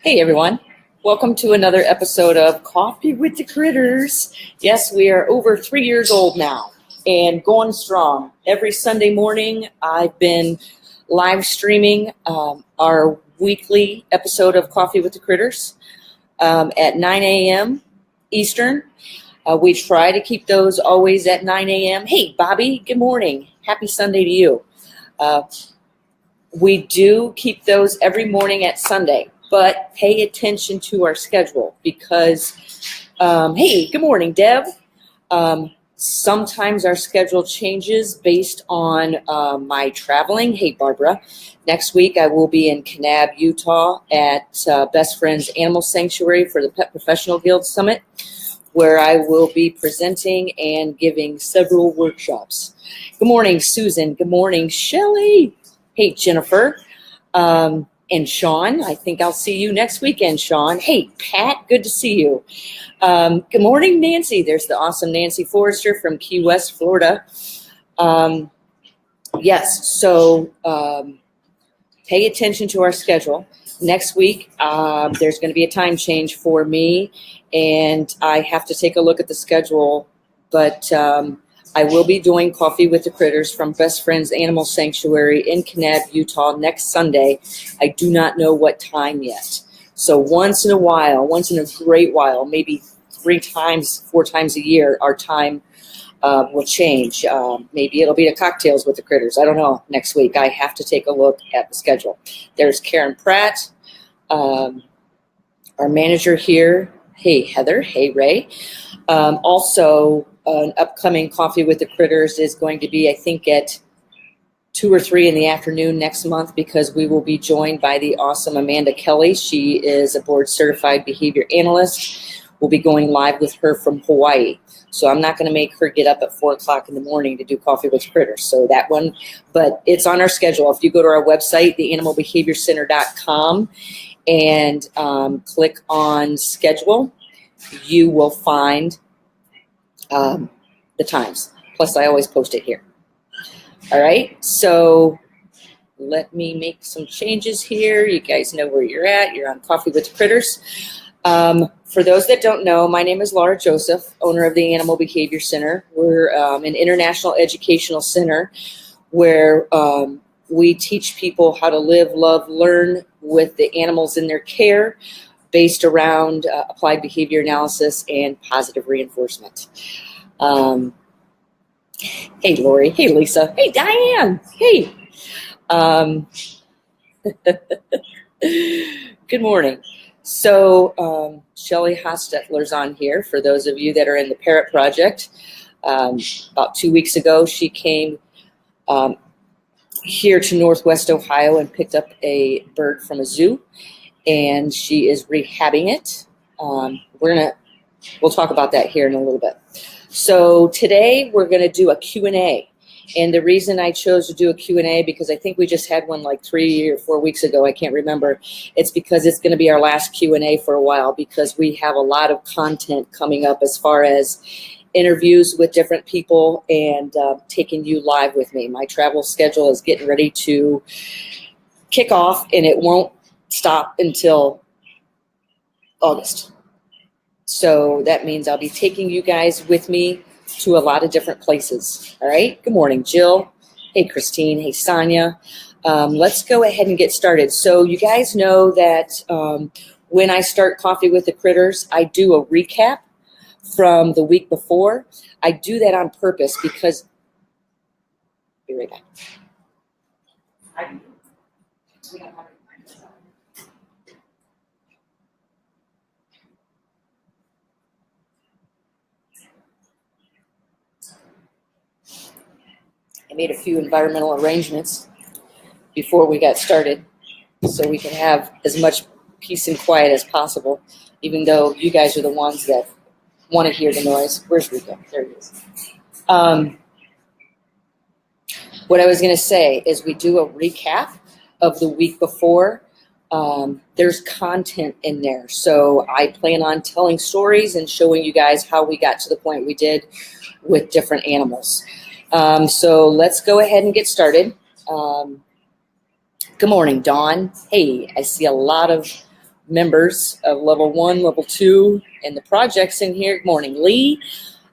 Hey everyone, welcome to another episode of Coffee with the Critters. Yes, we are over 3 years old now and going strong. Every Sunday morning I've been live streaming our weekly episode of Coffee with the Critters at 9 a.m. Eastern. We try to keep those always at 9 a.m. Hey Bobby, good morning. Happy Sunday to you. We do keep those every morning at Sunday. But pay attention to our schedule because, hey, good morning, Deb. Sometimes our schedule changes based on my traveling. Hey, Barbara. Next week I will be in Kanab, Utah at Best Friends Animal Sanctuary for the Pet Professional Guild Summit, where I will be presenting and giving several workshops. Good morning, Susan. Good morning, Shelly. Hey, Jennifer. And Sean, I think I'll see you next weekend, Sean. Hey, Pat, good to see you. Good morning, Nancy. There's the awesome Nancy Forrester from Key West, Florida. Yes, so pay attention to our schedule. Next week, there's going to be a time change for me, and I have to take a look at the schedule, but I will be doing Coffee with the Critters from Best Friends Animal Sanctuary in Kanab, Utah next Sunday. I do not know what time yet. So once in a great while, maybe 4 times a year, our time will change. Maybe it'll be the cocktails with the critters. I don't know. Next week, I have to take a look at the schedule. There's Karen Pratt, our manager here. Hey, Heather. Hey, Ray. Also, an upcoming Coffee with the Critters is going to be, I think, at 2 or 3 in the afternoon next month because we will be joined by the awesome Amanda Kelly. She is a board certified behavior analyst. We'll be going live with her from Hawaii. So I'm not going to make her get up at 4 o'clock in the morning to do Coffee with Critters. So that one, but it's on our schedule. If you go to our website, theanimalbehaviorcenter.com, and click on schedule, you will find the times. Plus, I always post it here. All right, so let me make some changes here. You guys know where you're at. You're on Coffee with the Critters. For those that don't know, my name is Lara Joseph, owner of the Animal Behavior Center. We're an international educational center where we teach people how to live, love, learn with the animals in their care based around applied behavior analysis and positive reinforcement. Hey, Lori. Hey, Lisa. Hey, Diane. Hey. Good morning. So Shelly Hostetler's on here for those of you that are in the Parrot Project. About 2 weeks ago, she came here to Northwest Ohio and picked up a bird from a zoo, and she is rehabbing it. We'll talk about that here in a little bit. So today we're going to do a Q&A. And the reason I chose to do a Q&A, because I think we just had one like 3 or 4 weeks ago, I can't remember. It's because it's going to be our last Q&A for a while because we have a lot of content coming up as far as interviews with different people and taking you live with me. My travel schedule is getting ready to kick off, and it won't stop until August. So that means I'll be taking you guys with me to a lot of different places. All right. Good morning, Jill. Hey, Christine. Hey, Sonia. Let's go ahead and get started. So you guys know that when I start Coffee with the Critters, I do a recap from the week before. I do that on purpose because be right back. I made a few environmental arrangements before we got started so we can have as much peace and quiet as possible, even though you guys are the ones that want to hear the noise. Where's Rico? There he is. What I was going to say is we do a recap of the week before. There's content in there. So I plan on telling stories and showing you guys how we got to the point we did with different animals. So let's go ahead and get started. Good morning, Dawn. Hey, I see a lot of members of level 1, level 2, and the projects in here. Good morning, Lee.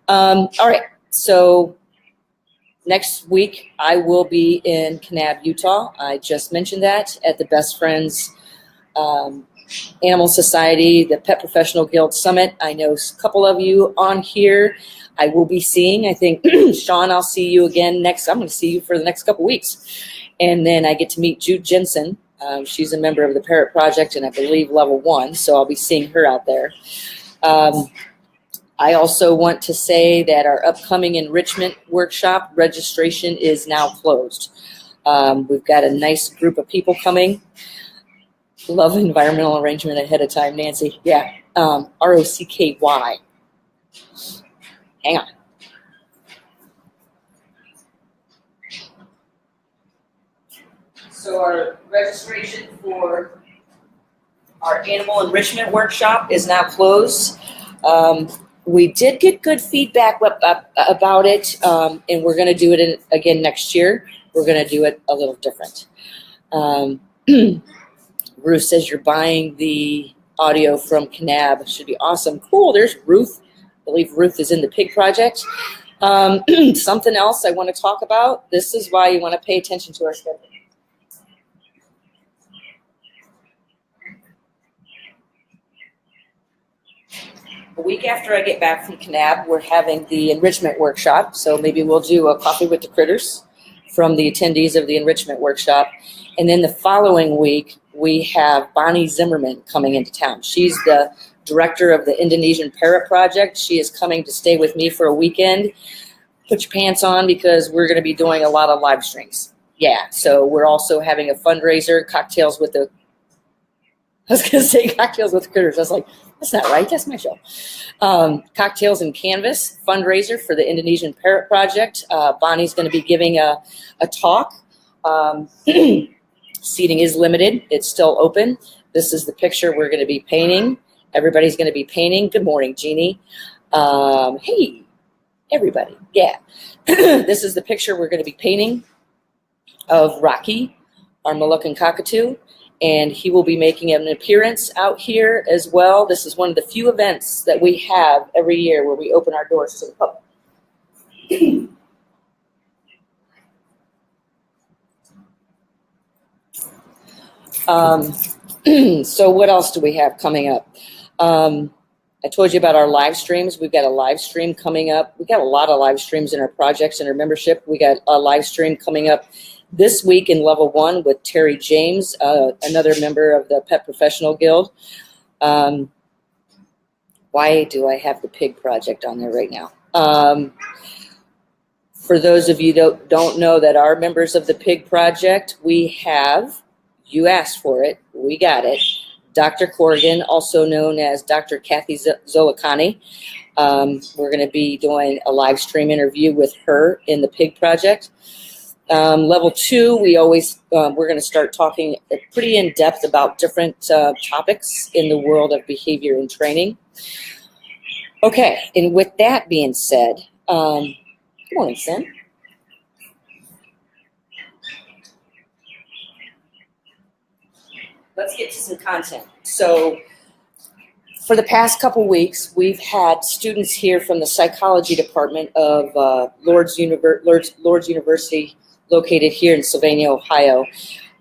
All right, so next week I will be in Kanab, Utah. I just mentioned that at the Best Friends Animal Society, the Pet Professional Guild Summit. I know a couple of you on here I will be seeing. I think, Sean, I'll see you again next. I'm going to see you for the next couple weeks. And then I get to meet Jude Jensen. She's a member of the Parrot Project and I believe level 1, so I'll be seeing her out there. I also want to say that our upcoming enrichment workshop registration is now closed. We've got a nice group of people coming. Love environmental arrangement ahead of time, Nancy. Yeah, ROCKY. Hang on. So our registration for our animal enrichment workshop is now closed. We did get good feedback about it, and we're going to do it again next year. We're going to do it a little different. Ruth says you're buying the audio from Kanab. Should be awesome. Cool. There's Ruth. I believe Ruth is in the Pig Project. Something else I want to talk about. This is why you want to pay attention to our schedule. A week after I get back from Kanab, we're having the enrichment workshop. So maybe we'll do a coffee with the critters from the attendees of the enrichment workshop. And then the following week, we have Bonnie Zimmerman coming into town. She's the director of the Indonesian Parrot Project. She is coming to stay with me for a weekend. Put your pants on because we're going to be doing a lot of live streams. Yeah, so we're also having a fundraiser, cocktails with the, I was going to say cocktails with the critters. I was like, that's not right. That's my show. Cocktails and Canvas fundraiser for the Indonesian Parrot Project. Bonnie's going to be giving a talk. Seating is limited. It's still open. This is the picture we're going to be painting. Everybody's going to be painting. Good morning, Jeannie. Hey, everybody. Yeah. This is the picture we're going to be painting of Rocky, our Moluccan cockatoo. And he will be making an appearance out here as well. This is one of the few events that we have every year where we open our doors to the public. So what else do we have coming up? I told you about our live streams. We've got a live stream coming up. We've got a lot of live streams in our projects and our membership. We got a live stream coming up this week in level 1 with Terry James, another member of the Pet Professional Guild. Why do I have the Pig Project on there right now? For those of you that don't know that are members of the Pig Project, we have, you asked for it, we got it, Dr. Corrigan, also known as Dr. Kathy Zolikani. We're going to be doing a live stream interview with her in the Pig Project. Level 2, we're going to start talking pretty in depth about different topics in the world of behavior and training. Okay, and with that being said, good morning, Sin. Let's get to some content. So for the past couple weeks, we've had students here from the psychology department of Lourdes University, located here in Sylvania, Ohio.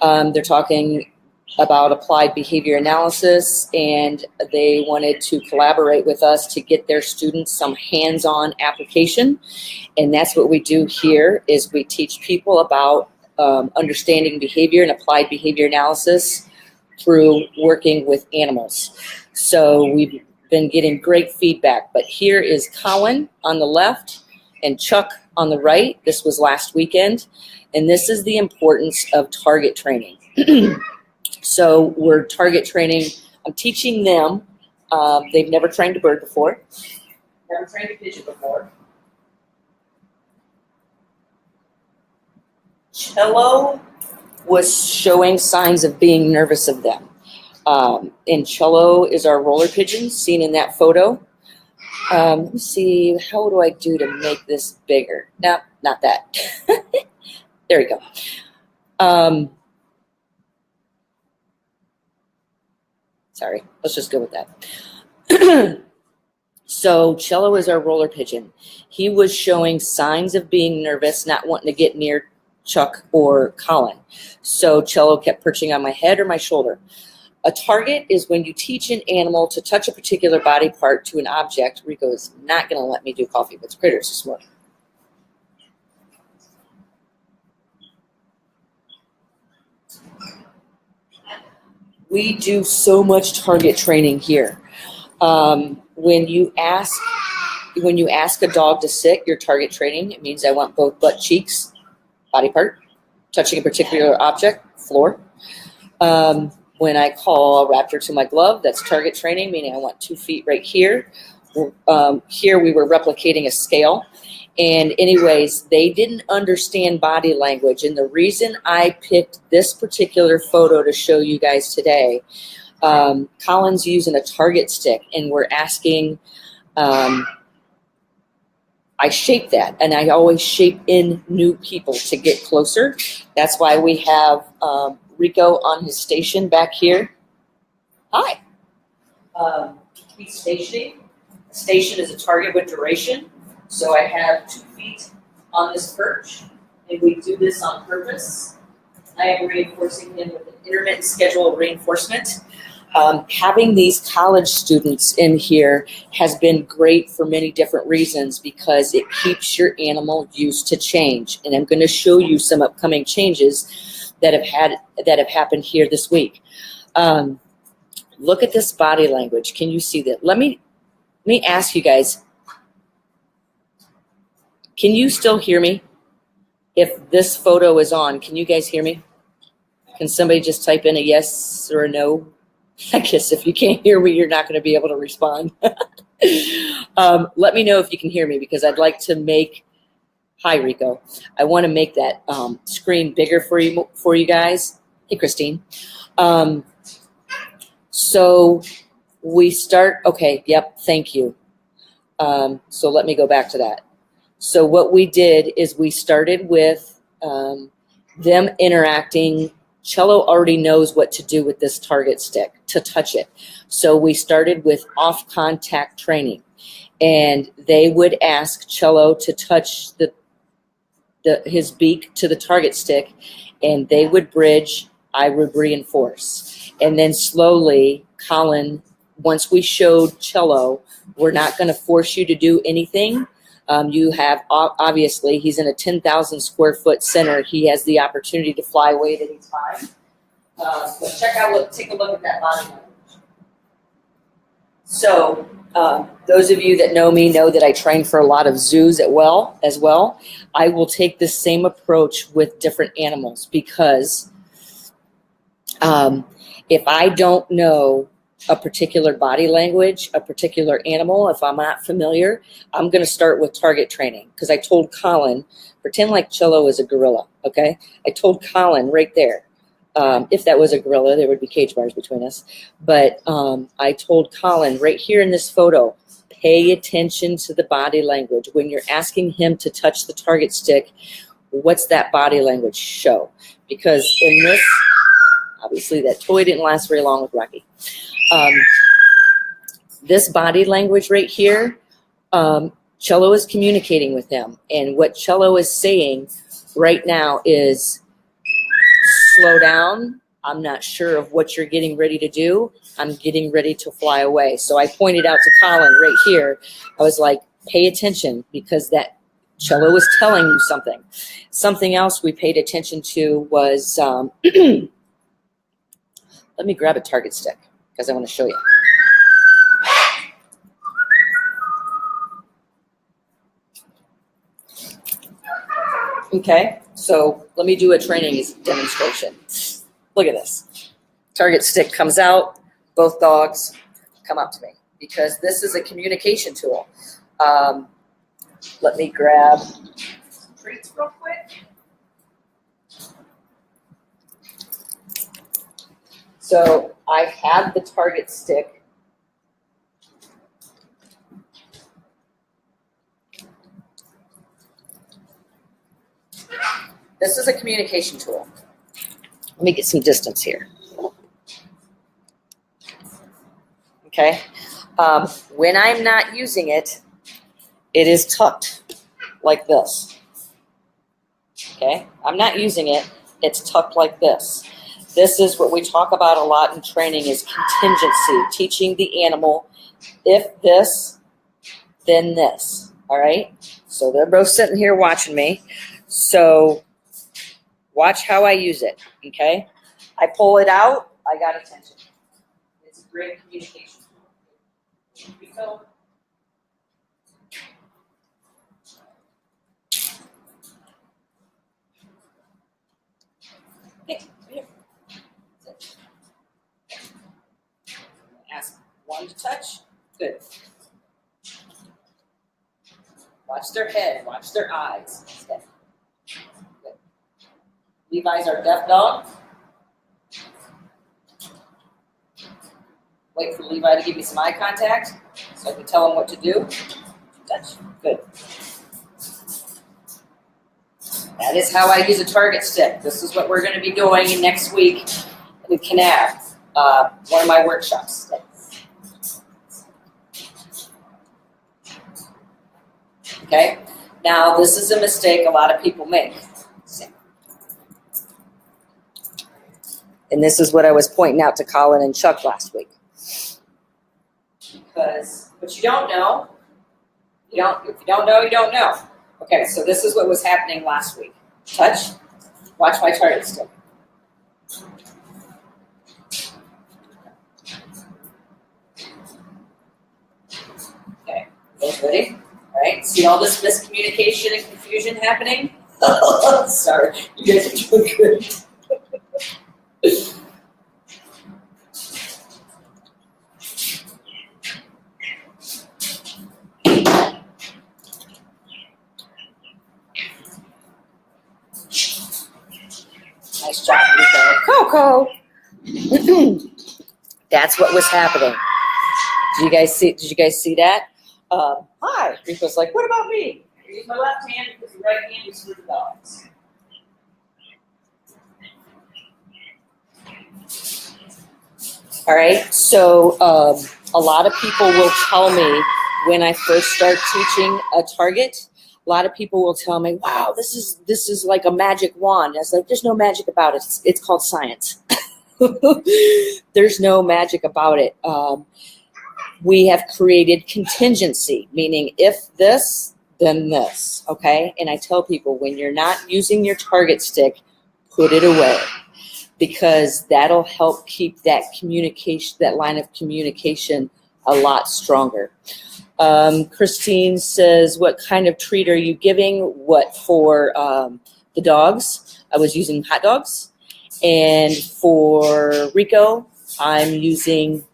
They're talking about applied behavior analysis, and they wanted to collaborate with us to get their students some hands-on application. And that's what we do here, is we teach people about understanding behavior and applied behavior analysis through working with animals. So we've been getting great feedback. But here is Colin on the left and Chuck on the right. This was last weekend. And this is the importance of target training. So we're target training. I'm teaching them. They've never trained a bird before. Never trained a pigeon before. Cello was showing signs of being nervous of them. And Cello is our roller pigeon seen in that photo. Let me see, how do I do to make this bigger? No, not that. There we go. Sorry, let's just go with that. So Cello is our roller pigeon. He was showing signs of being nervous, not wanting to get near Chuck or Colin. So Cello kept perching on my head or my shoulder. A target is when you teach an animal to touch a particular body part to an object. Rico is not going to let me do coffee with critters this morning. We do so much target training here. When you ask a dog to sit, your target training, it means I want both butt cheeks, body part, touching a particular object, floor. When I call a raptor to my glove, that's target training, meaning I want 2 feet right here. Here we were replicating a scale. And anyways, they didn't understand body language. And the reason I picked this particular photo to show you guys today, Colin's using a target stick, and we're asking, I shape that, and I always shape in new people to get closer. That's why we have Rico on his station back here. Hi. He's stationing. Station is a target with duration. So I have 2 feet on this perch, and we do this on purpose. I am reinforcing him with an intermittent schedule of reinforcement. Having these college students in here has been great for many different reasons because it keeps your animal used to change. And I'm going to show you some upcoming changes that have happened here this week. Look at this body language. Can you see that? Let me ask you guys. Can you still hear me? If this photo is on, can you guys hear me? Can somebody just type in a yes or a no? I guess if you can't hear me, you're not going to be able to respond. Let me know if you can hear me because I'd like to make, hi Rico, I want to make that screen bigger for you guys. Hey Christine. So we start, okay, yep, thank you. So let me go back to that. So what we did is we started with them interacting. Cello already knows what to do with this target stick, to touch it. So we started with off-contact training. And they would ask Cello to touch his beak to the target stick, and they would bridge, I would reinforce. And then slowly, Colin, once we showed Cello, we're not going to force you to do anything. You have, obviously, he's in a 10,000 square foot center. He has the opportunity to fly away at any time. But take a look at that body language. So those of you that know me know that I train for a lot of zoos as well. I will take the same approach with different animals because if I don't know a particular body language, a particular animal, if I'm not familiar, I'm going to start with target training because I told Colin, pretend like Cello is a gorilla, okay? I told Colin right there, if that was a gorilla, there would be cage bars between us, but I told Colin right here in this photo, pay attention to the body language. When you're asking him to touch the target stick, what's that body language show? Because in this, obviously that toy didn't last very long with Rocky. This body language right here, Cello is communicating with him. And what Cello is saying right now is, slow down. I'm not sure of what you're getting ready to do. I'm getting ready to fly away. So I pointed out to Colin right here. I was like, pay attention because that Cello is telling you something. Something else we paid attention to was, let me grab a target stick because I want to show you. Okay, so let me do a training demonstration. Look at this. Target stick comes out, both dogs come up to me because this is a communication tool. Let me grab some treats real quick. So I have the target stick. This is a communication tool. Let me get some distance here. okay? When I'm not using it, it is tucked like this, okay? I'm not using it, it's tucked like this. This is what we talk about a lot in training is contingency, teaching the animal, if this, then this, all right? So they're both sitting here watching me. So watch how I use it, okay? I pull it out, I got attention. It's a great communication tool. Rico. Hey, here. Ask one to touch. Good. Watch their head. Watch their eyes. Good. Levi's our deaf dog. Wait for Levi to give me some eye contact so I can tell him what to do. Touch. Good. That is how I use a target stick. This is what we're going to be doing next week in Canab, one of my workshops. Okay? Now, this is a mistake a lot of people make. And this is what I was pointing out to Colin and Chuck last week. Because what you don't know, if you don't know, you don't know. Okay, so this is what was happening last week. Touch, watch my target stick. Okay, you guys ready? All right, see all this miscommunication and confusion happening? Sorry, you guys are doing good. Nice job, Rico. Coco. That's what was happening. Did you guys see that? Hi. Rico's like, what about me? I use my left hand because the right hand is for the dogs. All right. So a lot of people will tell me when I first start teaching a target. A lot of people will tell me, wow, this is like a magic wand. I was like, there's no magic about it. It's called science. There's no magic about it. We have created contingency, meaning if this, then this, okay? And I tell people, when you're not using your target stick, put it away, because that'll help keep that communication, that line of communication a lot stronger. Christine says, what kind of treat are you giving? What for the dogs? I was using hot dogs. And for Rico, I'm using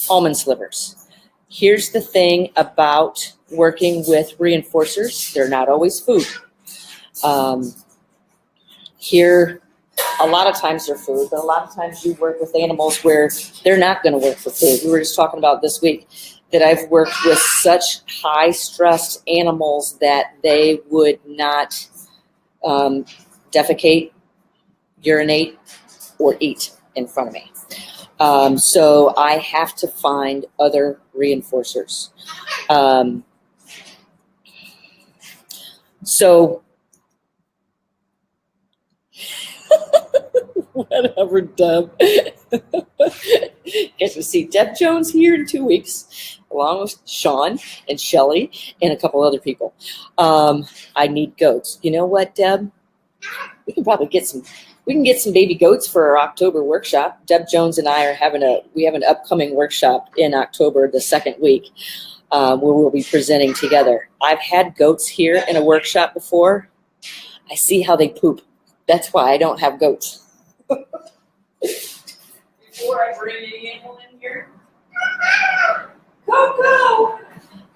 almond slivers. Here's the thing about working with reinforcers. They're not always food. Here, a lot of times they're food, but a lot of times you work with animals where they're not going to work for food. We were just talking about this week that I've worked with such high-stressed animals that they would not defecate, urinate, or eat in front of me. So I have to find other reinforcers. So whatever, Deb. Guess we'll see Deb Jones here in 2 weeks, along with Sean and Shelly and a couple other people. I need goats. You know what, Deb? We can probably get some. We can get some baby goats for our October workshop. Deb Jones and I are having an upcoming workshop in October, the second week, where we'll be presenting together. I've had goats here in a workshop before. I see how they poop. That's why I don't have goats. Before I bring any animal in here, go.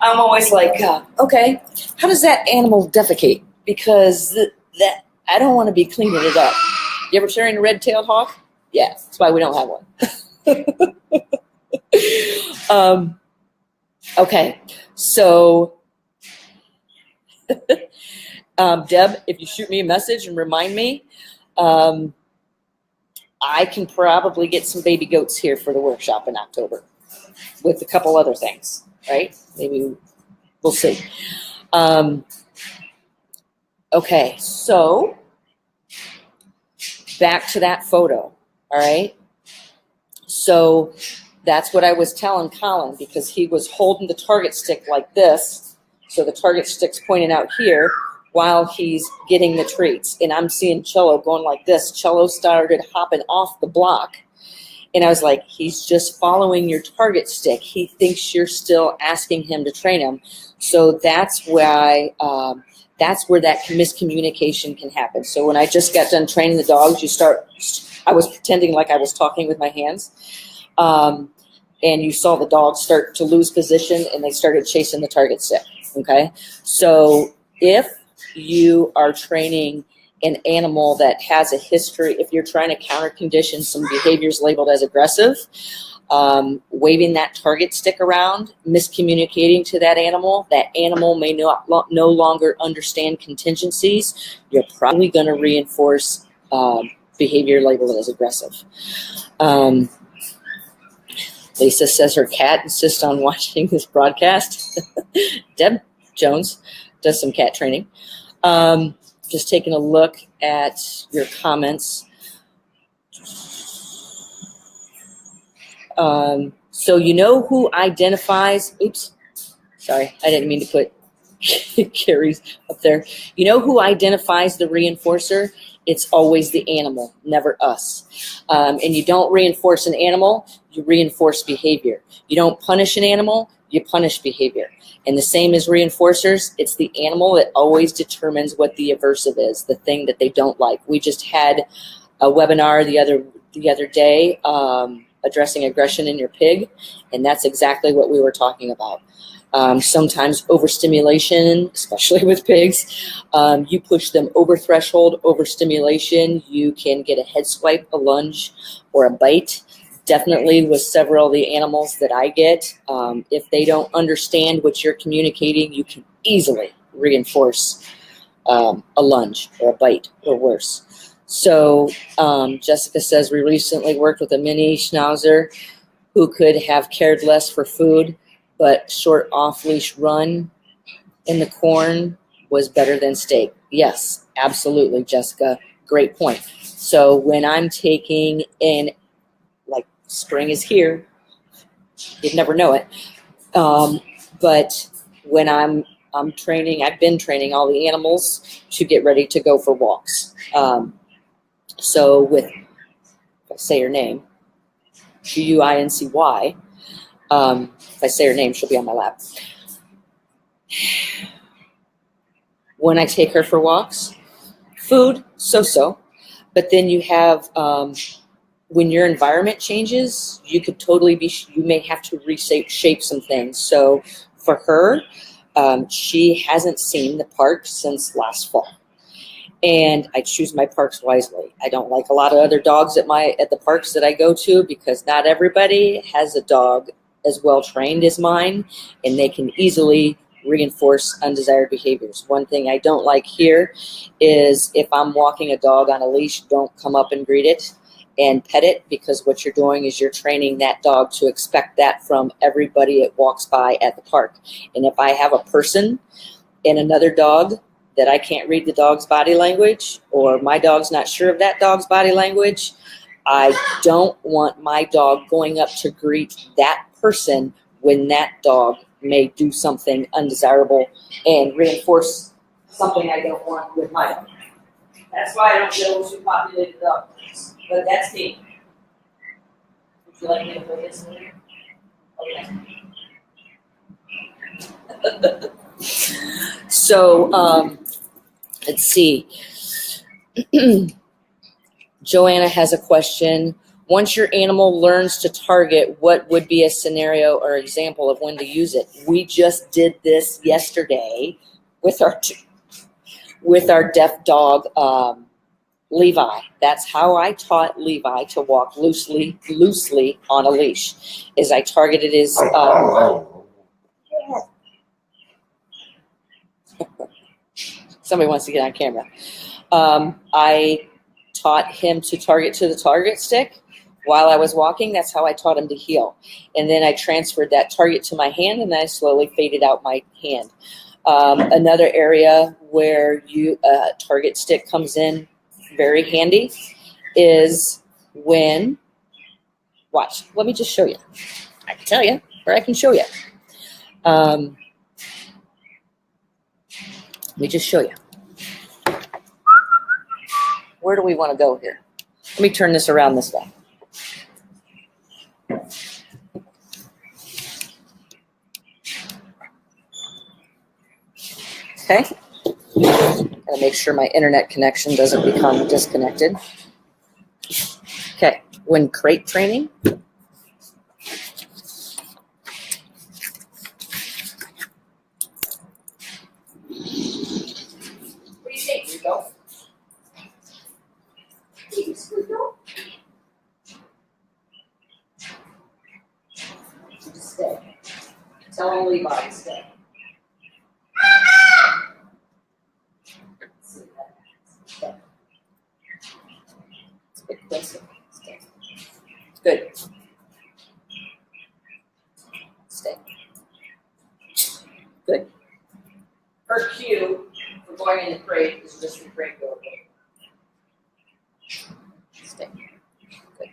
I'm always like, okay, how does that animal defecate? Because that I don't want to be cleaning it up. You ever train a red-tailed hawk? Yeah, that's why we don't have one. Okay, so Deb, if you shoot me a message and remind me, I can probably get some baby goats here for the workshop in October. with a couple other things, right? Maybe we'll see. Okay, so back to that photo, all right? So that's what I was telling Colin, because he was holding the target stick like this. So the target stick's pointing out here while he's getting the treats. And I'm seeing Cello going like this. Cello started hopping off the block. And I was like, he's just following your target stick. He thinks you're still asking him to train him. So that's why that's where that miscommunication can happen. So when I just got done training the dogs, I was pretending like I was talking with my hands. And you saw the dogs start to lose position and they started chasing the target stick. Okay. So if you are training an animal that has a history, if you're trying to counter condition some behaviors labeled as aggressive, waving that target stick around, miscommunicating to that animal may no longer understand contingencies, you're probably going to reinforce behavior labeled as aggressive. Lisa says her cat insists on watching this broadcast. Deb Jones does some cat training. Just taking a look at your comments. So you know who identifies, oops, sorry, I didn't mean to put Carrie's up there. You know who identifies the reinforcer? It's always the animal, never us. And you don't reinforce an animal, you reinforce behavior. You don't punish an animal, you punish behavior. And the same as reinforcers, it's the animal that always determines what the aversive is, the thing that they don't like. We just had a webinar the other day addressing aggression in your pig, and that's exactly what we were talking about. Sometimes overstimulation, especially with pigs, you push them over threshold, overstimulation, you can get a head swipe, a lunge, or a bite. Definitely with several of the animals that I get, if they don't understand what you're communicating, you can easily reinforce a lunge or a bite or worse. So Jessica says, we recently worked with a mini schnauzer who could have cared less for food, but short off-leash run in the corn was better than steak. Yes, absolutely, Jessica. Great point. So when I'm taking in, like spring is here, you'd never know it. But when I'm training, I've been training all the animals to get ready to go for walks. So with, if I say her name, Guincy, if I say her name, she'll be on my lap. When I take her for walks, food, so-so. But then you have, when your environment changes, you could totally you may have to reshape some things. So for her, she hasn't seen the park since last fall. And I choose my parks wisely. I don't like a lot of other dogs at the parks that I go to, because not everybody has a dog as well trained as mine, and they can easily reinforce undesired behaviors. One thing I don't like here is if I'm walking a dog on a leash, don't come up and greet it and pet it, because what you're doing is you're training that dog to expect that from everybody it walks by at the park. And if I have a person and another dog that I can't read the dog's body language, or my dog's not sure of that dog's body language, I don't want my dog going up to greet that person when that dog may do something undesirable and reinforce something I don't want with my dog. That's why I don't go to populated dogs. But that's me. Would you like me to put this in here? Okay. So, let's see. Joanna has a question. Once your animal learns to target, what would be a scenario or example of when to use it? We just did this yesterday with our deaf dog, Levi. That's how I taught Levi to walk loosely on a leash. Is I targeted his. Somebody wants to get on camera. I taught him to target to the target stick, while I was walking, that's how I taught him to heel. And then I transferred that target to my hand, and then I slowly faded out my hand. Another area where target stick comes in very handy is when, watch, let me just show you. I can tell you, or I can show you. Let me just show you. Where do we want to go here? Let me turn this around this way. Okay. Gotta make sure my internet connection doesn't become disconnected. Okay. When crate training, what do you think, Rico? Please, Rico. Just stay. Tell him Levi to stay. Good. Stay. Good. Her cue for going in the crate is just the crate door. Stay. Good.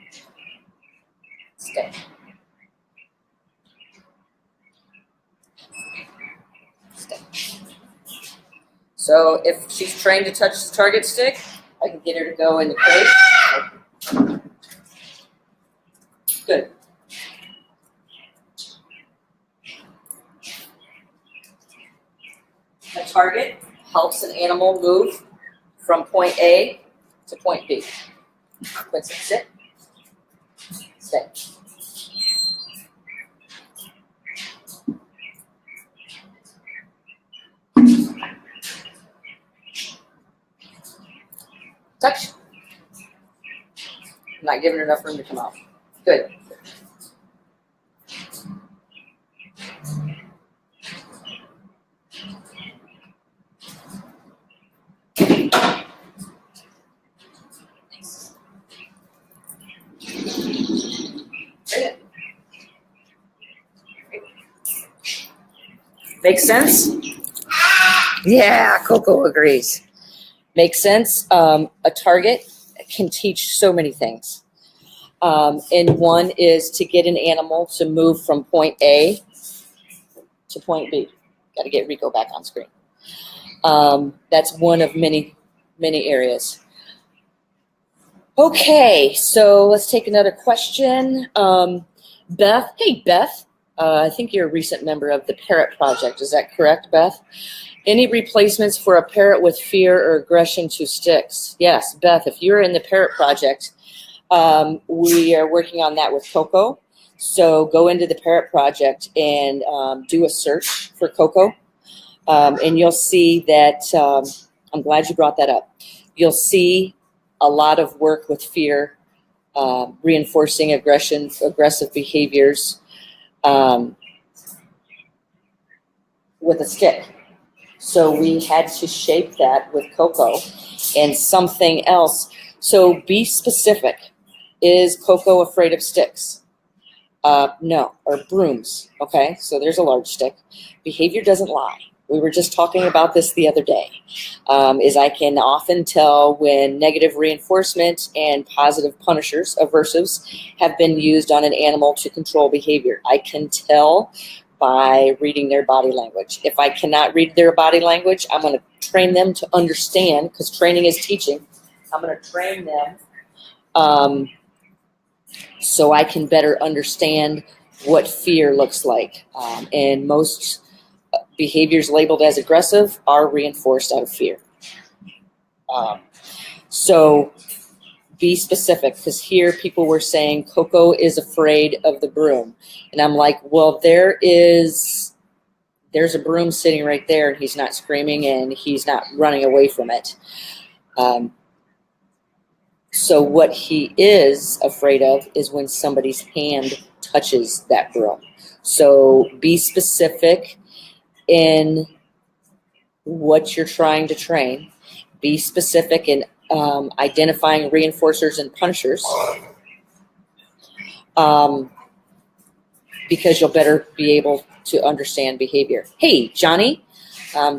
Stay. Stay. So if she's trained to touch the target stick, I can get her to go in the crate. Good. A target helps an animal move from point A to point B. Quincy, sit. Stay. Touch. I'm not giving her enough room to come out. Good. Makes sense? Yeah, Coco agrees. Makes sense. A target can teach so many things. And one is to get an animal to move from point A to point B. Got to get Rico back on screen. That's one of many, many areas. Okay, so let's take another question. Beth, hey Beth, I think you're a recent member of the Parrot Project. Is that correct, Beth? Any replacements for a parrot with fear or aggression to sticks? Yes, Beth, if you're in the Parrot Project, we are working on that with Coco. So go into the Parrot Project and do a search for Coco. And you'll see that, I'm glad you brought that up. You'll see a lot of work with fear, reinforcing aggressive behaviors with a stick. So we had to shape that with Coco and something else. So be specific. Is Coco afraid of sticks? No, or brooms. Okay, so there's a large stick. Behavior doesn't lie. We were just talking about this the other day. Is I can often tell when negative reinforcement and positive punishers, aversives, have been used on an animal to control behavior. I can tell by reading their body language. If I cannot read their body language, I'm going to train them to understand, because training is teaching. I'm going to train them so I can better understand what fear looks like. And most behaviors labeled as aggressive are reinforced out of fear. So be specific, because here people were saying Coco is afraid of the broom. And I'm like, well, there's a broom sitting right there, and he's not screaming and he's not running away from it. So what he is afraid of is when somebody's hand touches that broom. So be specific in what you're trying to train. Be specific in identifying reinforcers and punishers. because you'll better be able to understand behavior. Hey, Johnny.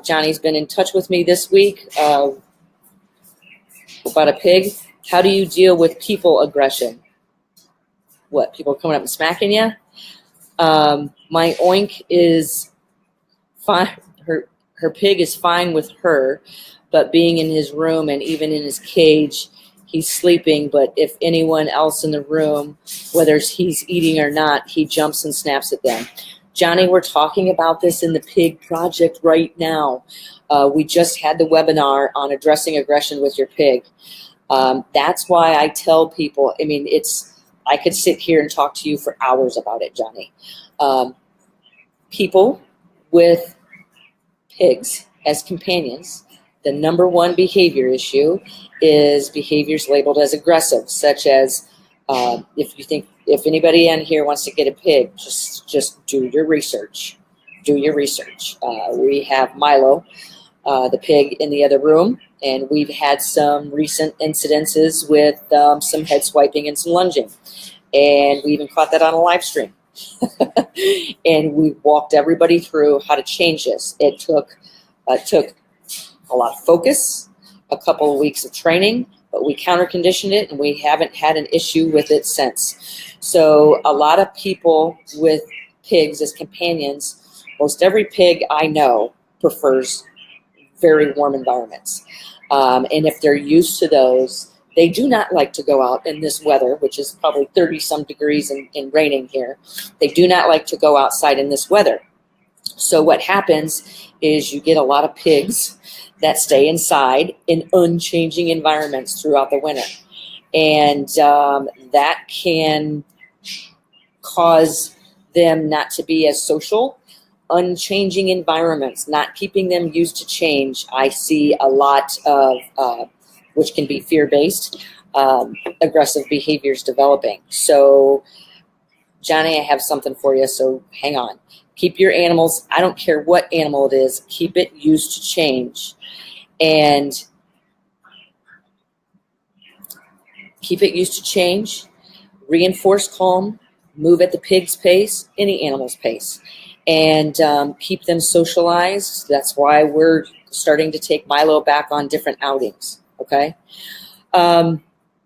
Johnny's been in touch with me this week about a pig. How do you deal with people aggression? What, people coming up and smacking you? My oink is fine. Her pig is fine with her, but being in his room and even in his cage, he's sleeping. But if anyone else in the room, whether he's eating or not, he jumps and snaps at them. Johnny, we're talking about this in the pig project right now. We just had the webinar on addressing aggression with your pig. That's why I tell people, I mean, I could sit here and talk to you for hours about it, Johnny. People with pigs as companions, the number one behavior issue is behaviors labeled as aggressive, such as if anybody in here wants to get a pig, just do your research. Do your research. We have Milo, the pig, in the other room, and we've had some recent incidences with some head swiping and some lunging, and we even caught that on a live stream. And we walked everybody through how to change this. It took a lot of focus, a couple of weeks of training, but we counter-conditioned it, and we haven't had an issue with it since. So a lot of people with pigs as companions, most every pig I know prefers very warm environments. And if they're used to those, they do not like to go out in this weather, which is probably 30-some degrees and raining here. They do not like to go outside in this weather. So what happens is you get a lot of pigs that stay inside in unchanging environments throughout the winter. And that can cause them not to be as social. Unchanging environments, not keeping them used to change. I see a lot of, which can be fear-based, aggressive behaviors developing. So, Johnny, I have something for you, so hang on. Keep your animals, I don't care what animal it is, keep it used to change. And keep it used to change, reinforce calm, move at the pig's pace, any animal's pace, and keep them socialized. That's why we're starting to take Milo back on different outings, okay?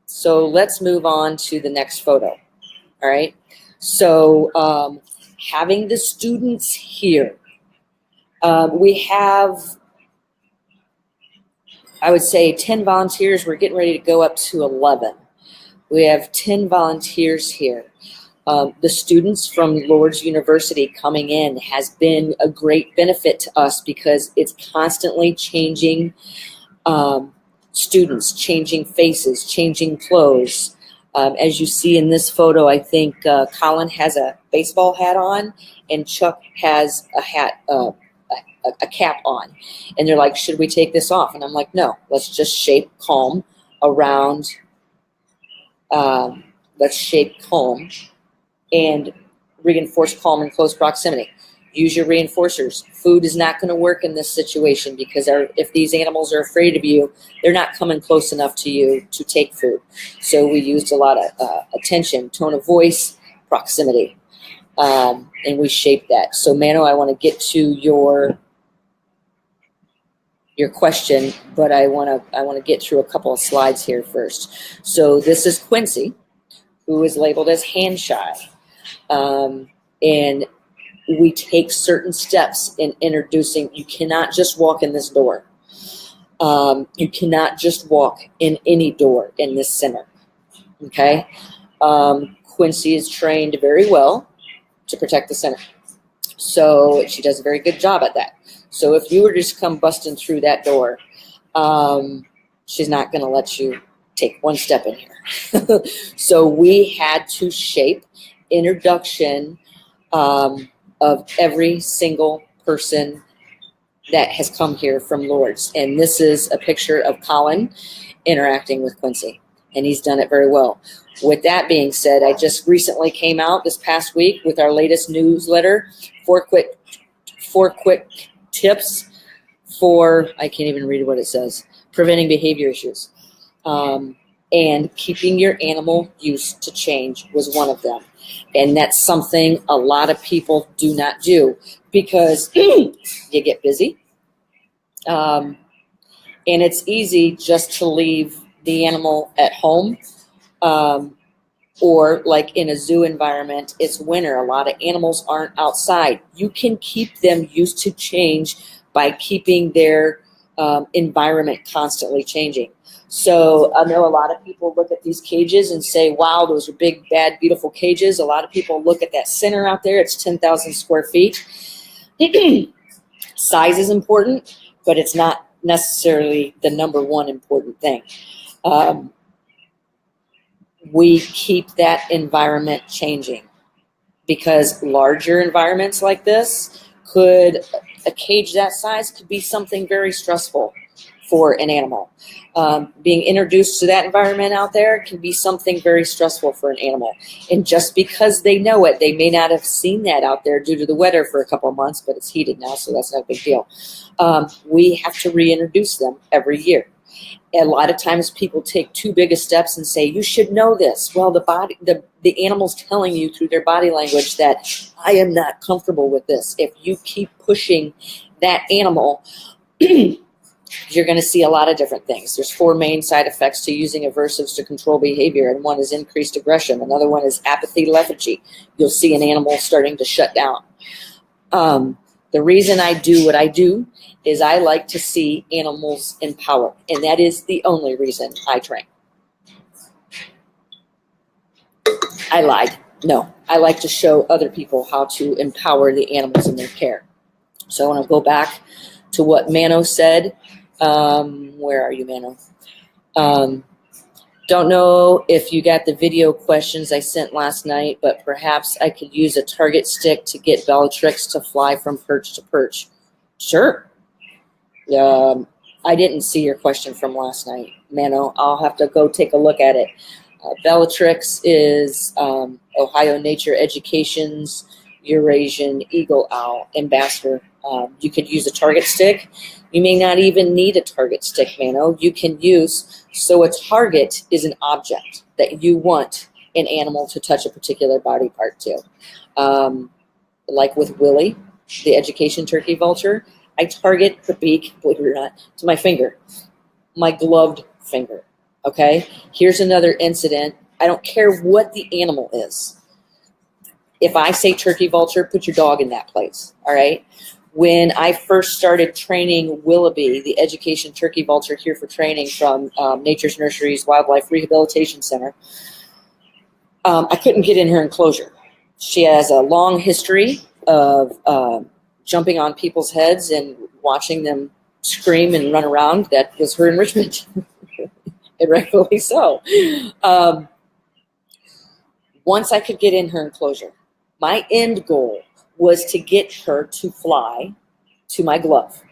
So let's move on to the next photo, all right? So having the students here, we have, I would say, 10 volunteers. We're getting ready to go up to 11. We have 10 volunteers here. The students from Lourdes University coming in has been a great benefit to us because it's constantly changing students, changing faces, changing clothes. As you see in this photo, I think Colin has a baseball hat on and Chuck has a hat, a cap on. And they're like, should we take this off? And I'm like, no, let's just shape calm around, let's shape calm and reinforce calm in close proximity. Use your reinforcers. Food is not going to work in this situation because if these animals are afraid of you, they're not coming close enough to you to take food. So we used a lot of attention, tone of voice, proximity, and we shaped that. So Mano, I want to get to your question, but I want to get through a couple of slides here first. So this is Quincy, who is labeled as hand shy, and we take certain steps in introducing. You cannot just walk in this door. You cannot just walk in any door in this center. Okay? Quincy is trained very well to protect the center. So she does a very good job at that. So if you were just come busting through that door, she's not going to let you take one step in here. So we had to shape introduction of every single person that has come here from Lourdes. And this is a picture of Colin interacting with Quincy, and he's done it very well. With that being said, I just recently came out this past week with our latest newsletter, four quick tips for, I can't even read what it says, preventing behavior issues. And keeping your animal used to change was one of them. And that's something a lot of people do not do because you get busy. And it's easy just to leave the animal at home. Or like in a zoo environment, it's winter. A lot of animals aren't outside. You can keep them used to change by keeping their environment constantly changing. So I know a lot of people look at these cages and say, wow, those are big, bad, beautiful cages. A lot of people look at that center out there. It's 10,000 square feet. Size is important, but it's not necessarily the number one important thing. We keep that environment changing because larger environments like this a cage that size could be something very stressful for an animal. Being introduced to that environment out there can be something very stressful for an animal. And just because they know it, they may not have seen that out there due to the weather for a couple of months, but it's heated now, so that's not a big deal. We have to reintroduce them every year. A lot of times people take too big of steps and say, you should know this. Well, the animal's telling you through their body language that I am not comfortable with this. If you keep pushing that animal, you're going to see a lot of different things. There's 4 main side effects to using aversives to control behavior, and one is increased aggression. Another one is apathy, lethargy. You'll see an animal starting to shut down. The reason I do what I do is I like to see animals in power, and that is the only reason I train. I lied. No, I like to show other people how to empower the animals in their care. So I want to go back to what Mano said. Where are you, Mano? Don't know if you got the video questions I sent last night, but perhaps I could use a target stick to get Bellatrix to fly from perch to perch. Sure. I didn't see your question from last night, Mano. I'll have to go take a look at it. Bellatrix is Ohio Nature Education's Eurasian Eagle Owl ambassador. You could use a target stick. You may not even need a target stick, Mano. You can use, so a target is an object that you want an animal to touch a particular body part to. Like with Willie, the education turkey vulture, I target the beak, believe it or not, to my finger, my gloved finger, okay? Here's another incident. I don't care what the animal is. If I say turkey vulture, put your dog in that place, all right? When I first started training Willoughby, the education turkey vulture here for training from Nature's Nurseries Wildlife Rehabilitation Center, I couldn't get in her enclosure. She has a long history of jumping on people's heads and watching them scream and run around. That was her enrichment, and rightfully so. Once I could get in her enclosure, my end goal was to get her to fly to my glove.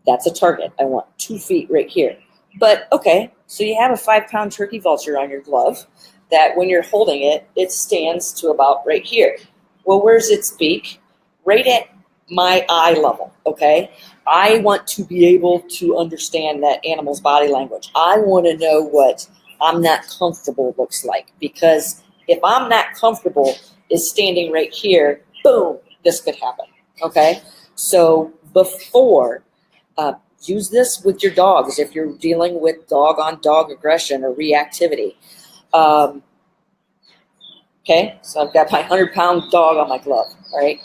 That's a target. I want 2 feet right here. But okay, so you have a 5-pound turkey vulture on your glove that when you're holding it, it stands to about right here. Well, where's its beak? Right at my eye level, okay? I want to be able to understand that animal's body language. I want to know what I'm not comfortable looks like, because if I'm not comfortable is standing right here, boom, this could happen, okay? So before, use this with your dogs if you're dealing with dog-on-dog aggression or reactivity. Okay, so I've got my 100-pound dog on my glove, all right?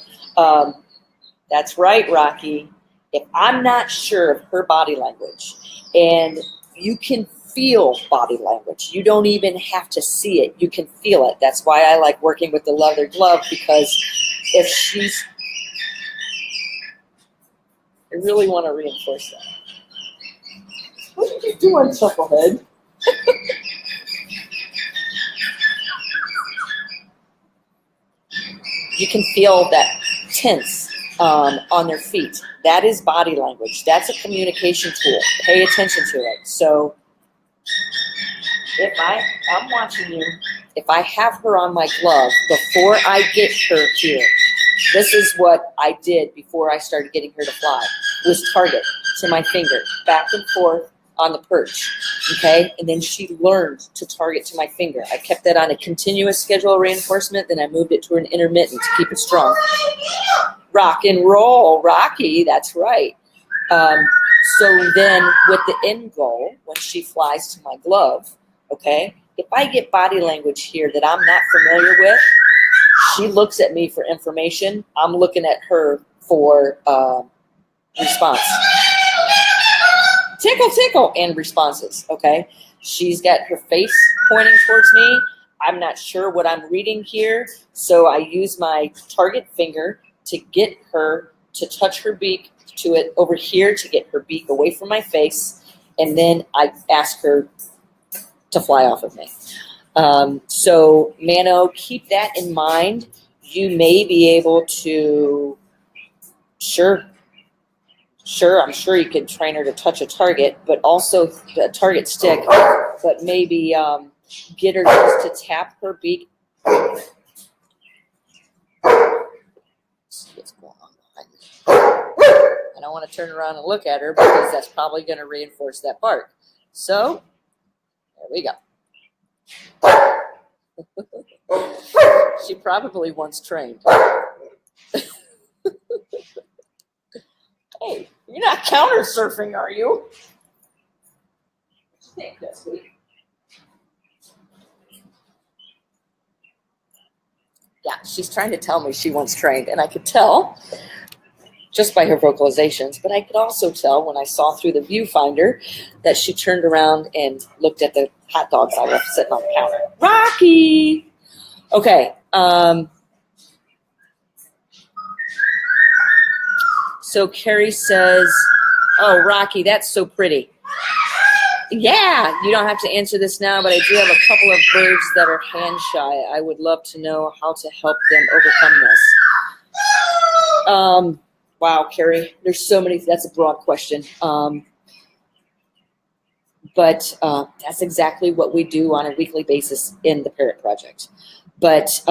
That's right, Rocky. If I'm not sure of her body language, and you can feel body language, you don't even have to see it, you can feel it. That's why I like working with the leather glove, because if she's, I really want to reinforce that. What are you doing, Chucklehead? You can feel that tense on their feet. That is body language. That's a communication tool. Pay attention to it. So if I'm watching you, if I have her on my glove, before I get her here, this is what I did before I started getting her to fly, was target to my finger, back and forth on the perch. Okay, and then she learned to target to my finger. I kept that on a continuous schedule of reinforcement, then I moved it to an intermittent to keep it strong. Rock and roll, Rocky, that's right. So then with the end goal, when she flies to my glove, okay, if I get body language here that I'm not familiar with, she looks at me for information. I'm looking at her for response. Tickle, tickle, and responses, okay? She's got her face pointing towards me. I'm not sure what I'm reading here, so I use my target finger to get her to touch her beak to it over here to get her beak away from my face, and then I ask her to fly off of me. So, Mano, keep that in mind. You may be able to, sure, I'm sure you could train her to touch a target, but also a target stick, but maybe get her just to tap her beak. See what's going on behind me. I don't want to turn around and look at her because that's probably going to reinforce that bark. So, there we go. She probably once trained. Hey, you're not counter surfing, are you? Take this week. Yeah, she's trying to tell me she once trained, and I could tell just by her vocalizations, but I could also tell when I saw through the viewfinder that she turned around and looked at the hot dogs I left sitting on the counter. Rocky! Okay. So Carrie says, oh, Rocky, that's so pretty. Yeah, you don't have to answer this now, but I do have a couple of birds that are hand shy. I would love to know how to help them overcome this. Wow, Carrie, there's so many. That's a broad question. But that's exactly what we do on a weekly basis in the Parrot Project. But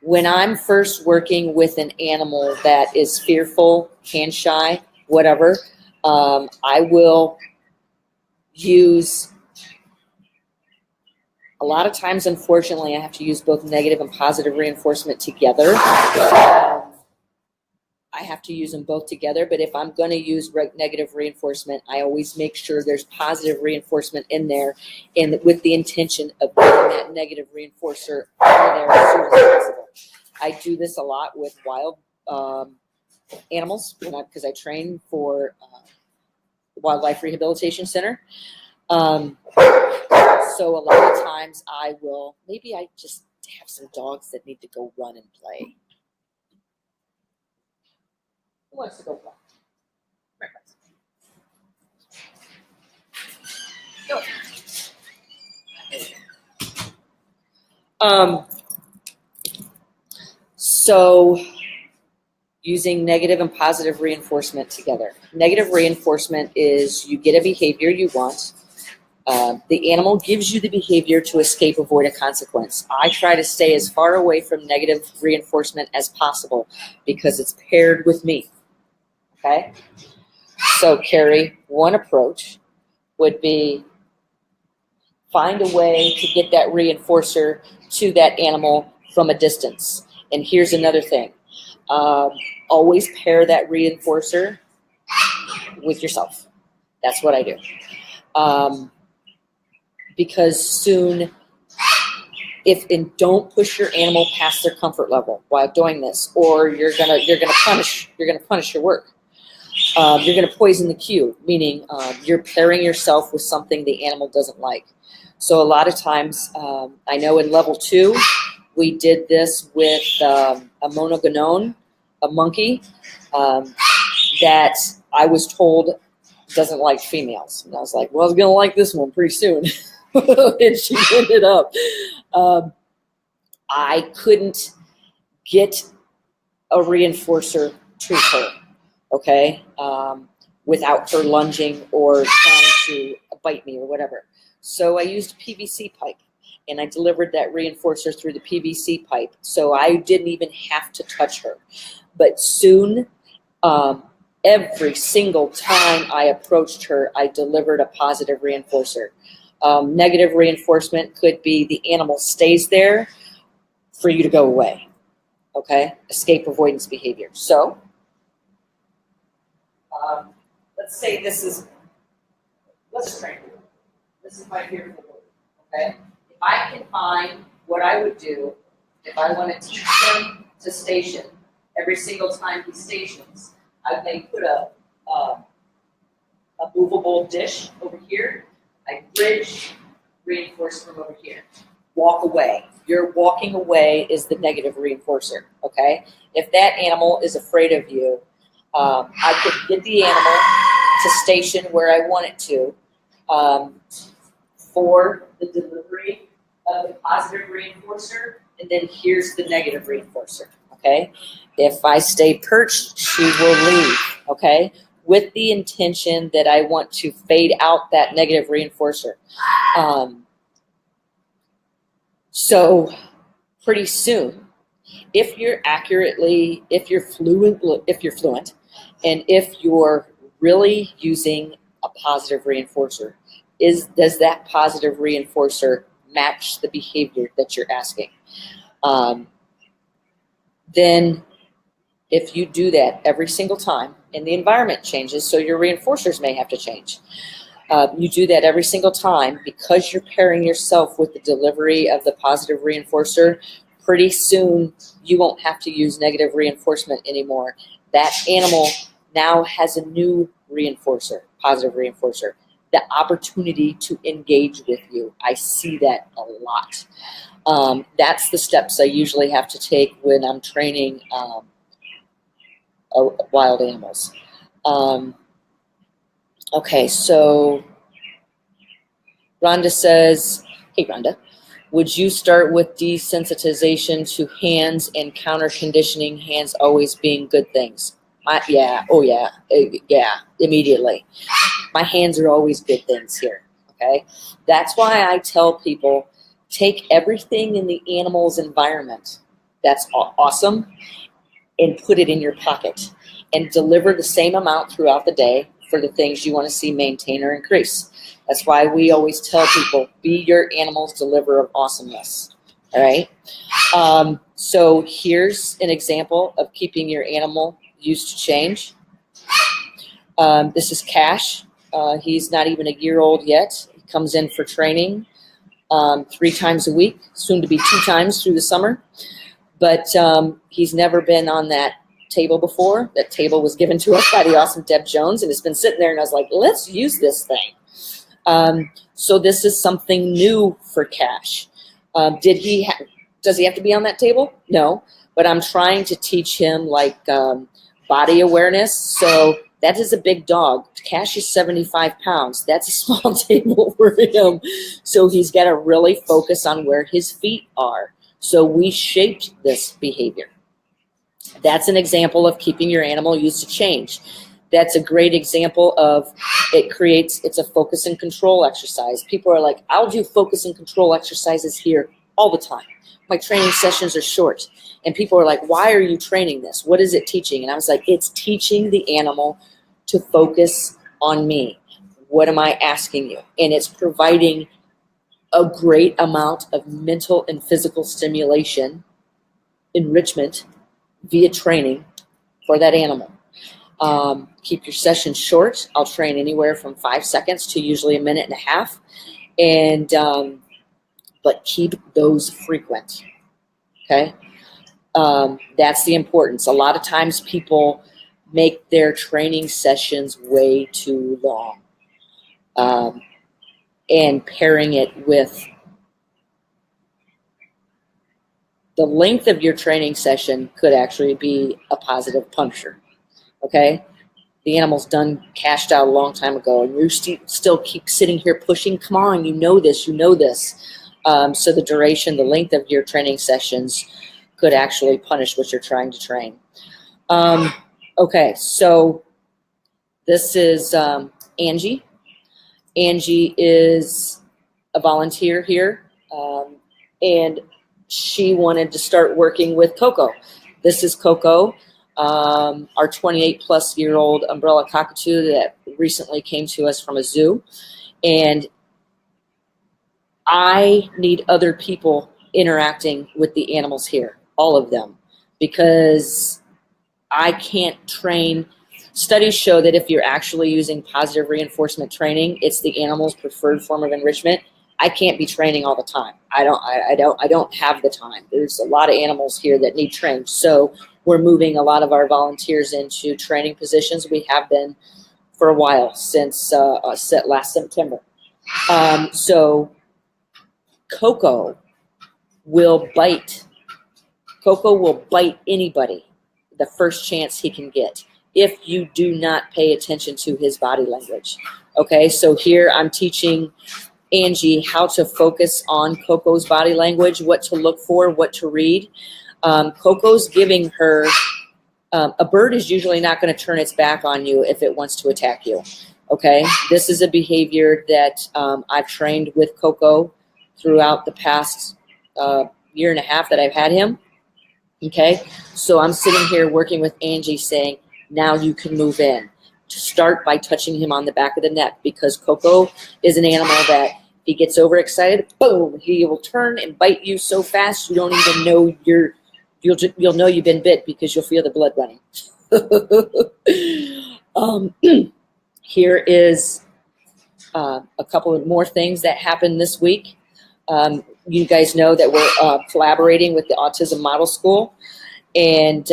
when I'm first working with an animal that is fearful, hand shy, whatever, I will use, a lot of times, unfortunately, I have to use both negative and positive reinforcement together. I have to use them both together, but if I'm going to use negative reinforcement, I always make sure there's positive reinforcement in there, and with the intention of getting that negative reinforcer out of there as soon as possible. I do this a lot with wild animals because I train for Wildlife Rehabilitation Center. So a lot of times I will, maybe I just have some dogs that need to go run and play. Who wants to go play? Go. So using negative and positive reinforcement together. Negative reinforcement is you get a behavior you want. The animal gives you the behavior to escape, avoid a consequence. I try to stay as far away from negative reinforcement as possible because it's paired with me. Okay? So, Carrie, one approach would be find a way to get that reinforcer to that animal from a distance. And here's another thing. Always pair that reinforcer with yourself. That's what I do. Because soon, don't push your animal past their comfort level while doing this, or you're gonna punish your work. You're gonna poison the cue, meaning you're pairing yourself with something the animal doesn't like. So a lot of times, I know in level 2, we did this with a monogonone, a monkey that I was told doesn't like females, and I was like, well, I was gonna like this one pretty soon. And she ended up. I couldn't get a reinforcer to her, okay, without her lunging or trying to bite me or whatever. So I used a PVC pipe, and I delivered that reinforcer through the PVC pipe. So I didn't even have to touch her. But soon, every single time I approached her, I delivered a positive reinforcer. Negative reinforcement could be the animal stays there for you to go away. Okay? Escape avoidance behavior. So, let's say let's train you. This is my beautiful word. Okay? If I can find what I would do if I want to teach him to station every single time he stations, I may put a movable dish over here. I bridge, reinforce from over here. Walk away. Your walking away is the negative reinforcer, okay? If that animal is afraid of you, I could get the animal to station where I want it to for the delivery of the positive reinforcer, and then here's the negative reinforcer, okay? If I stay perched, she will leave, okay? With the intention that I want to fade out that negative reinforcer. So pretty soon, if you're fluent, and if you're really using a positive reinforcer, does that positive reinforcer match the behavior that you're asking? Then if you do that every single time, and the environment changes, so your reinforcers may have to change. You do that every single time because you're pairing yourself with the delivery of the positive reinforcer. Pretty soon, you won't have to use negative reinforcement anymore. That animal now has a new reinforcer, positive reinforcer, the opportunity to engage with you. I see that a lot. That's the steps I usually have to take when I'm training wild animals. Okay, so Rhonda says, hey Rhonda, would you start with desensitization to hands and counter conditioning, hands always being good things? Yeah, immediately. My hands are always good things here, okay? That's why I tell people, take everything in the animal's environment that's awesome and put it in your pocket and deliver the same amount throughout the day for the things you want to see maintain or increase. That's why we always tell people, be your animal's deliverer of awesomeness, all right? So here's an example of keeping your animal used to change. This is Cash. He's not even a year old yet. He comes in for training 3 times a week, soon to be 2 times through the summer. But he's never been on that table before. That table was given to us by the awesome Deb Jones, and it's been sitting there, and I was like, let's use this thing. So this is something new for Cash. Does he have to be on that table? No, but I'm trying to teach him like body awareness. So that is a big dog. Cash is 75 pounds. That's a small table for him. So he's got to really focus on where his feet are. So we shaped this behavior. That's an example of keeping your animal used to change. That's a great example of it's a focus and control exercise. People are like, I'll do focus and control exercises here all the time. My training sessions are short. And people are like, why are you training this? What is it teaching? And I was like, it's teaching the animal to focus on me. What am I asking you? And it's providing a great amount of mental and physical stimulation, enrichment via training for that animal. Keep your sessions short. I'll train anywhere from 5 seconds to usually 1.5 minutes. And but keep those frequent. Okay, that's the importance. A lot of times people make their training sessions way too long, and pairing it with the length of your training session could actually be a positive puncture. Okay, the animal's done cashed out a long time ago, and you still keep sitting here pushing. Come on, you know this. So the duration, the length of your training sessions could actually punish what you're trying to train. Okay, so this is Angie. Angie is a volunteer here, and she wanted to start working with Coco. This is Coco. our 28-plus-year-old umbrella cockatoo that recently came to us from a zoo. And I need other people interacting with the animals here, all of them, because I can't train. Studies show that if you're actually using positive reinforcement training, it's the animal's preferred form of enrichment. I can't be training all the time. I don't have the time. There's a lot of animals here that need trained. So we're moving a lot of our volunteers into training positions. We have been for a while, since last September. So Coco will bite. Coco will bite anybody the first chance he can get if you do not pay attention to his body language. Okay, so here I'm teaching Angie how to focus on Coco's body language, what to look for, what to read. Coco's giving her, a bird is usually not going to turn its back on you if it wants to attack you. Okay, this is a behavior that I've trained with Coco throughout the past year and a half that I've had him. Okay, so I'm sitting here working with Angie saying, now you can move in. To start by touching him on the back of the neck, because Coco is an animal that if he gets overexcited, boom, he will turn and bite you so fast you don't even know you'll know you've been bit, because you'll feel the blood running. Here is a couple of more things that happened this week. You guys know that we're collaborating with the Autism Model School, and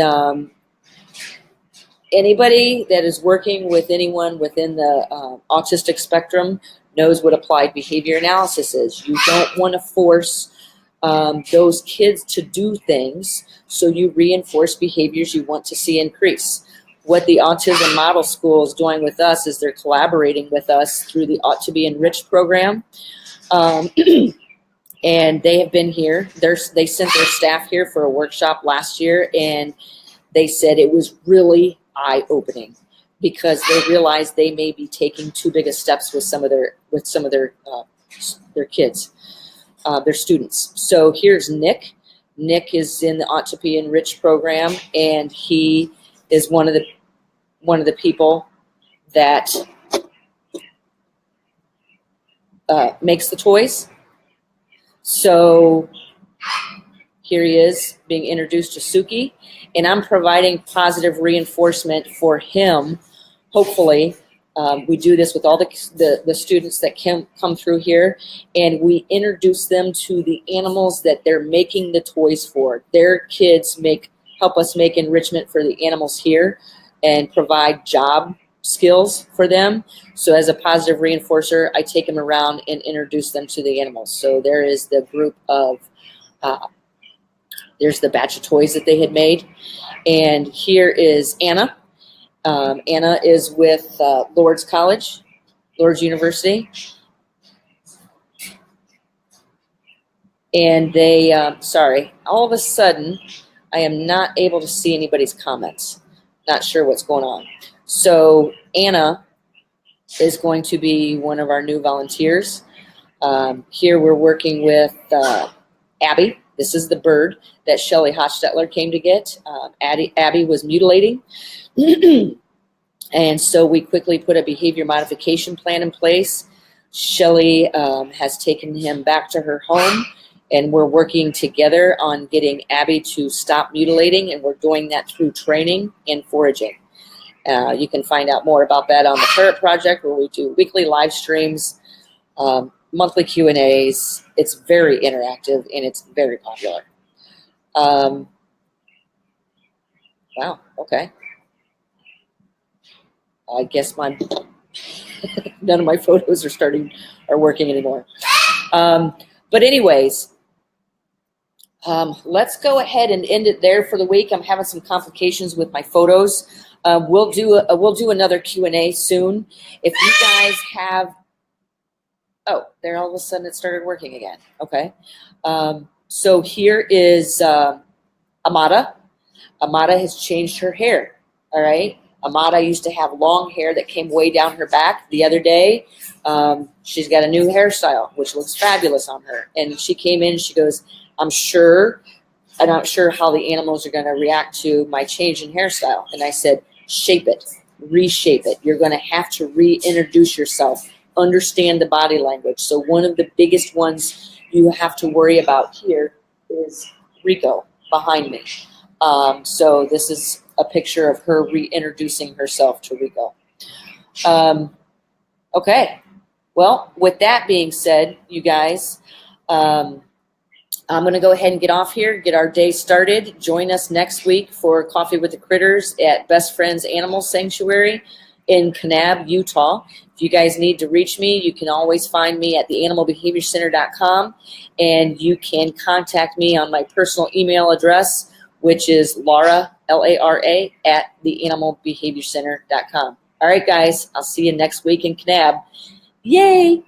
anybody that is working with anyone within the autistic spectrum knows what applied behavior analysis is. You don't want to force those kids to do things, so you reinforce behaviors you want to see increase. What the Autism Model School is doing with us is they're collaborating with us through the Ought to Be Enriched program. And they have been here. They sent their staff here for a workshop last year, and they said it was really eye-opening, because they realized they may be taking too big of steps with some of their kids, their students. So here's Nick. Nick is in the Ought to Be Enriched program, and he is one of the people that makes the toys. So here he is being introduced to Suki, and I'm providing positive reinforcement for him. Hopefully, we do this with all the students that come through here, and we introduce them to the animals that they're making the toys for. Their kids help us make enrichment for the animals here and provide job skills for them. So as a positive reinforcer, I take them around and introduce them to the animals. So there is the group of, there's the batch of toys that they had made. And here is Anna. Anna is with Lourdes College, Lourdes University. And they, all of a sudden, I am not able to see anybody's comments. Not sure what's going on. So Anna is going to be one of our new volunteers. Here we're working with Abby. This is the bird that Shelley Hochstetler came to get. Abby was mutilating. And so we quickly put a behavior modification plan in place. Shelley has taken him back to her home, and we're working together on getting Abby to stop mutilating, and we're doing that through training and foraging. You can find out more about that on the Parrot Project, where we do weekly live streams, monthly Q&As. It's very interactive, and it's very popular. Wow, okay. I guess none of my photos are working anymore. But anyways, let's go ahead and end it there for the week. I'm having some complications with my photos. We'll do another Q&A soon. If you guys have, oh, there all of a sudden it started working again. Okay. So here is Amada. Amada has changed her hair. All right. Amada used to have long hair that came way down her back. The other day, she's got a new hairstyle, which looks fabulous on her. And she came in, she goes, I'm sure I'm not sure how the animals are going to react to my change in hairstyle. And I said, shape it, reshape it. You're going to have to reintroduce yourself, understand the body language. So one of the biggest ones you have to worry about here is Rico behind me. So this is a picture of her reintroducing herself to Rico. Okay. Well, with that being said, you guys, I'm going to go ahead and get off here, get our day started. Join us next week for Coffee with the Critters at Best Friends Animal Sanctuary in Kanab, Utah. If you guys need to reach me, you can always find me at theanimalbehaviorcenter.com, and you can contact me on my personal email address, which is Lara, Lara, at theanimalbehaviorcenter.com. All right, guys, I'll see you next week in Kanab. Yay!